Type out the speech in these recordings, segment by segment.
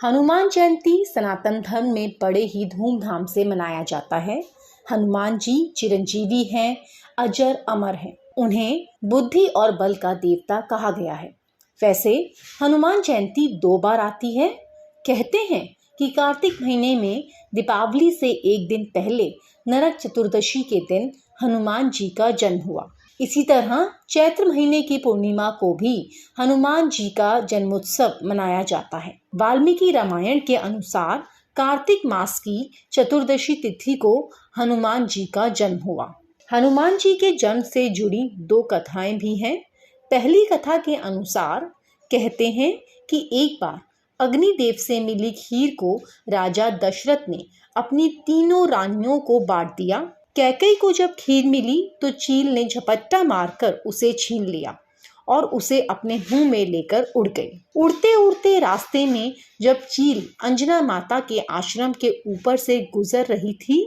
हनुमान जयंती सनातन धर्म में बड़े ही धूमधाम से मनाया जाता है। हनुमान जी चिरंजीवी हैं, अजर अमर हैं। उन्हें बुद्धि और बल का देवता कहा गया है। वैसे हनुमान जयंती 2 बार आती है। कहते हैं कि कार्तिक महीने में दीपावली से एक दिन पहले नरक चतुर्दशी के दिन हनुमान जी का जन्म हुआ। इसी तरह चैत्र महीने की पूर्णिमा को भी हनुमान जी का जन्मोत्सव मनाया जाता है। वाल्मीकि रामायण के अनुसार कार्तिक मास की चतुर्दशी तिथि को हनुमान जी का जन्म हुआ। हनुमान जी के जन्म से जुड़ी 2 कथाएं भी हैं। पहली कथा के अनुसार कहते हैं कि एक बार अग्निदेव से मिली खीर को राजा दशरथ ने अपनी तीनों रानियों को बांट दिया। कैकेयी को जब खीर मिली तो चील ने झपट्टा मारकर उसे छीन लिया और उसे अपने मुंह में लेकर उड़ गई। उड़ते उड़ते रास्ते में जब चील अंजना माता के आश्रम के ऊपर से गुजर रही थी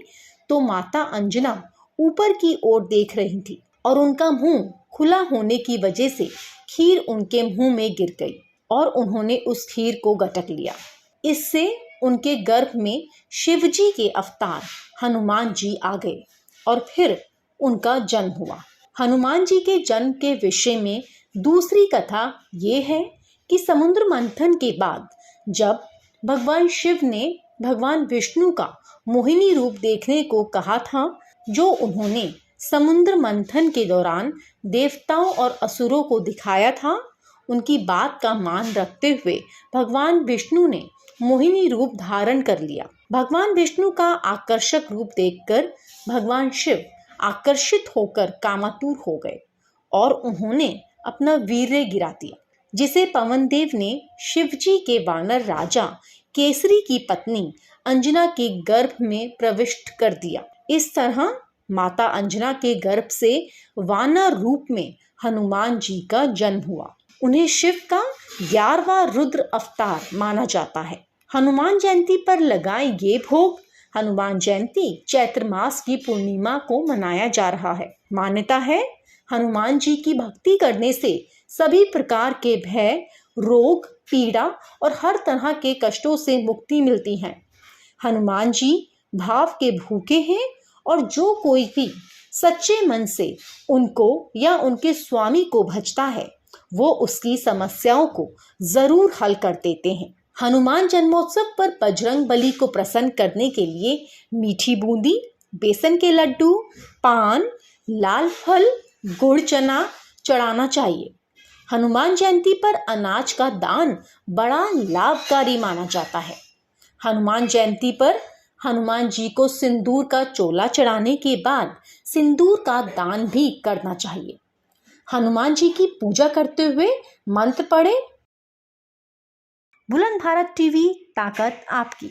तो माता अंजना ऊपर की ओर देख रही थी और उनका मुंह खुला होने की वजह से खीर उनके मुंह में गिर गई और उन्होंने उस खीर को गटक लिया। इससे उनके गर्भ में शिवजी के अवतार हनुमान जी आ गए और फिर उनका जन्म हुआ। हनुमान जी के जन्म के विषय में दूसरी कथा ये है कि समुद्र मंथन के बाद जब भगवान शिव ने भगवान विष्णु का मोहिनी रूप देखने को कहा था, जो उन्होंने समुद्र मंथन के दौरान देवताओं और असुरों को दिखाया था, उनकी बात का मान रखते हुए भगवान विष्णु ने मोहिनी रूप धारण कर लिया। भगवान विष्णु का आकर्षक रूप देखकर भगवान शिव आकर्षित होकर कामातुर हो गए और उन्होंने अपना वीर्य गिरा दिया, जिसे पवनदेव ने शिवजी के वानर राजा केसरी की पत्नी अंजना के गर्भ में प्रविष्ट कर दिया। इस तरह माता अंजना के गर्भ से वानर रूप में हनुमान जी का जन्म हुआ। उन्हें शिव का 11वां रुद्र अवतार माना जाता है। हनुमान जयंती पर लगाए ये भोग। हनुमान जयंती चैत्र मास की पूर्णिमा को मनाया जा रहा है। मान्यता है हनुमान जी की भक्ति करने से सभी प्रकार के भय, रोग, पीड़ा और हर तरह के कष्टों से मुक्ति मिलती है। हनुमान जी भाव के भूखे हैं और जो कोई भी सच्चे मन से उनको या उनके स्वामी को भजता है वो उसकी समस्याओं को जरूर हल कर देते हैं। हनुमान जन्मोत्सव पर बजरंग बली को प्रसन्न करने के लिए मीठी बूंदी, बेसन के लड्डू, पान, लाल फल, गुड़ चना चढ़ाना चाहिए। हनुमान जयंती पर अनाज का दान बड़ा लाभकारी माना जाता है। हनुमान जयंती पर हनुमान जी को सिंदूर का चोला चढ़ाने के बाद सिंदूर का दान भी करना चाहिए। हनुमान जी की पूजा करते हुए मंत्र पढ़े। बुलंद भारत टीवी, ताकत आपकी।